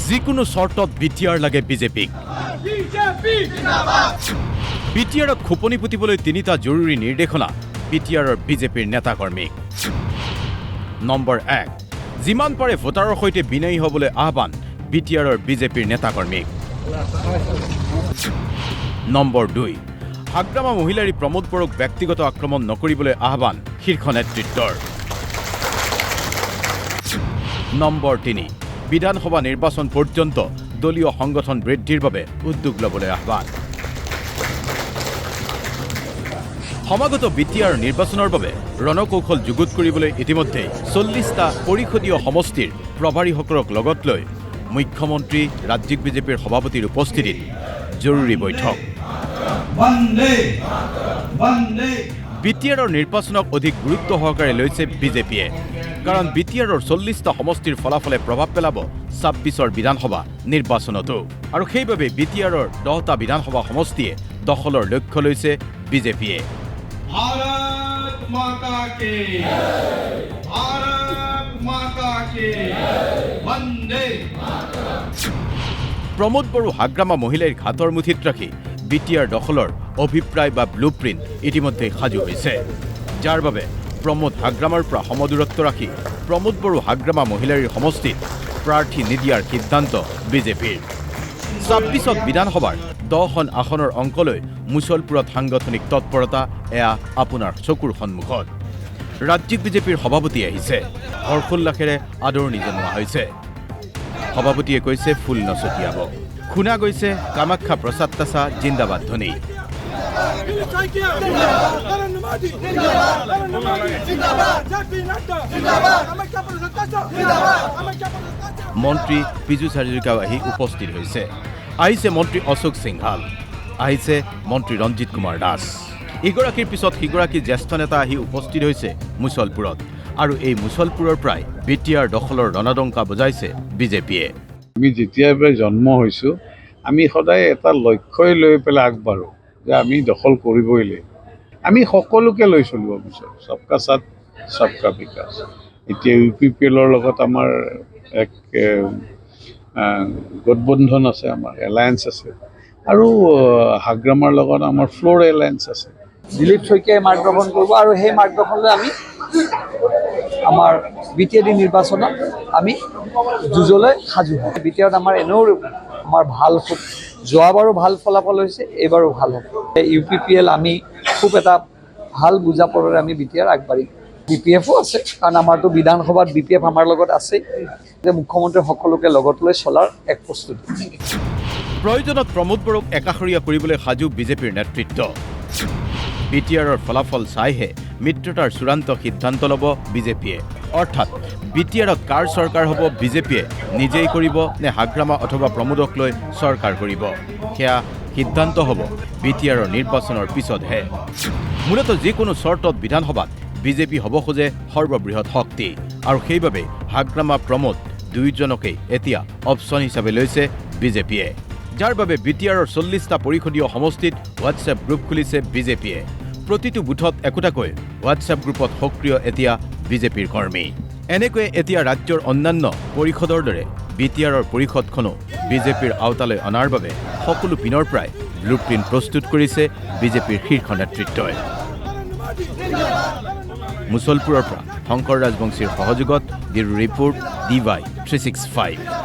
যিকোনো চৰ্তত বিটিআৰ লাগে বিজেপিক। বিটিআৰক খোপনি পুতিবলৈ 3টা জৰুৰী নিৰ্দেশনা বিটিআৰৰ বিজেপিৰ নেতাকৰ্মীক। নম্বৰ 1, যিমান পাৰে ভোটাৰৰ সৈতে বিনয়ী হ'বলৈ আহ্বান বিটিআৰৰ বিজেপিৰ নেতাকৰ্মীক। নম্বৰ 2, হাগ্ৰামা মহিলাৰী প্ৰমোদ বড়োক ব্যক্তিগত আক্ৰমণ নকৰিবলৈ আহ্বান শীৰ্ষ নেতৃত্বৰ। নম্বৰ 3, বিধানসভা নিৰ্বাচন পৰ্যন্ত দলীয় সংগঠন বৃদ্ধিৰ বাবে উদ্যোগ ল'বলৈ আহ্বান। সমাগত বিটিআৰ নিৰ্বাচনৰ বাবে ৰণকৌশল যুগুত কৰিবলৈ ইতিমধ্যে 40টা পৰিষদীয় সমষ্টিৰ প্ৰভাৰীসকলক লগত লৈ মুখ্যমন্ত্ৰী ৰাজ্যিক বিজেপিৰ সভাপতিৰ উপস্থিতিত জৰুৰী বৈঠক। বিটিআৰৰ নিৰ্বাচনক অধিক গুৰুত্ব সহকাৰে লৈছে বিজেপিয়ে, কাৰণ বিটিআৰৰ 40টা সমষ্টিৰ ফলাফলে প্ৰভাৱ পেলাব 26ৰ বিধানসভা নিৰ্বাচনতো। আৰু সেইবাবে বিটিআৰৰ 10টা বিধানসভা সমষ্টিয়ে দখলৰ লক্ষ্য লৈছে বিজেপিয়ে। भारत माता की वंदे প্ৰমোদ বড়ো হাগ্ৰামা মহিলাৰ ঘাটৰ মুঠিত ৰাখি বিটিআৰ দখলৰ অভিপ্ৰায় বা ব্লুপ্ৰিণ্ট ইতিমধ্যে সাজু হৈছে, যাৰ বাবে প্ৰমোদ হাগ্ৰামাৰ পৰা সমদূৰত্ব ৰাখি প্ৰমোদ বড়ো হাগ্ৰামা মহিলাৰীৰ সমষ্টিত প্ৰাৰ্থী নিদিয়াৰ সিদ্ধান্ত বিজেপিৰ। 26ত বিধানসভাৰ 10খন আসনৰ অংক লৈ মুছলপুৰত সাংগঠনিক তৎপৰতা এয়া আপোনাৰ চকুৰ সন্মুখত। ৰাজ্যিক বিজেপিৰ সভাপতি আহিছে, হৰ্ষোল্লাসেৰে আদৰণি জনোৱা হৈছে। সভাপতিয়ে কৈছে ফুল নছটিয়াব। শুনা গৈছে কামাখ্যা প্ৰসাদ তাছা জিন্দাবাদ ধ্বনি। মন্ত্ৰী পীযুষ হাজৰিকাও আহি উপস্থিত হৈছে। আহিছে মন্ত্ৰী অশোক সিংহাল, আহিছে মন্ত্ৰী ৰঞ্জিত কুমাৰ দাস। ইগৰাকীৰ পিছত সিগৰাকী জ্যেষ্ঠ নেতা আহি উপস্থিত হৈছে মুছলপুৰত। আৰু এই মুছলপুৰৰ পৰাই বিটিআৰ দখলৰ ৰণডংকা বজাইছে বিজেপিয়ে। আমি যেতিয়াৰ পৰা জন্ম হৈছোঁ আমি সদায় এটা লক্ষ্যই লৈ পেলাই আগবাঢ়োঁ যে আমি দখল কৰিবই লাগিব। আমি সকলোকে লৈ চলিব বিচাৰোঁ, সবকা সাথ সবকা বিকাশ। এতিয়া UPPLৰ লগত আমাৰ এক গঠবন্ধন আছে, আমাৰ এলায়েন্স আছে, আৰু হাগ্ৰামাৰ লগত আমাৰ ফ্ল'ৰ এলায়েন্স আছে। দিলীপ শইকীয়াই মাৰ্গদৰ্শন কৰিব আৰু সেই মাৰ্গদৰ্শনলৈ আমি আমাৰ বিটিআৰ নিৰ্বাচনত আমি যুঁজলৈ সাজু হওঁ। বিটিআৰত আমাৰ এনেও আমাৰ ভাল, খুব যোৱাবাৰো ভাল ফলাফল হৈছে, এইবাৰো ভাল হ'ব। UPPL আমি খুব এটা ভাল বুজাপৰেৰে আমি বিটিআৰ আগবাঢ়িম। BPFও আছে, কাৰণ আমাৰতো বিধানসভাত BPF আমাৰ লগত আছে, যে মুখ্যমন্ত্ৰী সকলোকে লগত লৈ চলাৰ এক প্ৰস্তুতি। প্ৰয়োজনত প্ৰমোদ বড়োক একাষৰীয়া কৰিবলৈ সাজু বিজেপিৰ নেতৃত্ব। বিটিআৰৰ ফলাফল চাইহে মিত্ৰতাৰ চূড়ান্ত সিদ্ধান্ত ল'ব বিজেপিয়ে। অৰ্থাৎ বিটিআৰত কাৰ চৰকাৰ হ'ব বিজেপিয়ে নিজেই কৰিব নে হাগ্ৰামা অথবা প্ৰমোদক লৈ চৰকাৰ কৰিব, সেয়া সিদ্ধান্ত হ'ব বিটিআৰৰ নিৰ্বাচনৰ পিছতহে। মূলতঃ যিকোনো চৰ্তত বিধানসভাত বিজেপি হ'ব খোজে সৰ্ববৃহৎ শক্তি, আৰু সেইবাবে হাগ্ৰামা প্ৰমোদ দুয়োজনকেই এতিয়া অপশ্যন হিচাপে লৈছে বিজেপিয়ে, যাৰ বাবে বিটিআৰৰ 40টা পৰিষদীয় সমষ্টিত হোৱাটছএপ গ্ৰুপ খুলিছে বিজেপিয়ে। প্ৰতিটো বুথত একোটাকৈ হোৱাটছএপ গ্ৰুপত সক্ৰিয় এতিয়া বিজেপিৰ কৰ্মী। এনেকৈয়ে এতিয়া ৰাজ্যৰ অন্যান্য পৰিষদৰ দৰে বিটিআৰৰ পৰিষদখনো বিজেপিৰ আওতালৈ অনাৰ বাবে সকলো পিনৰ পৰাই ব্লুপ্ৰিণ্ট প্ৰস্তুত কৰিছে বিজেপিৰ শীৰ্ষ নেতৃত্বই। মুছলপুৰৰ পৰা শংকৰ ৰাজবংশীৰ সহযোগত ব্যুৰো ৰিপৰ্ট DY 365।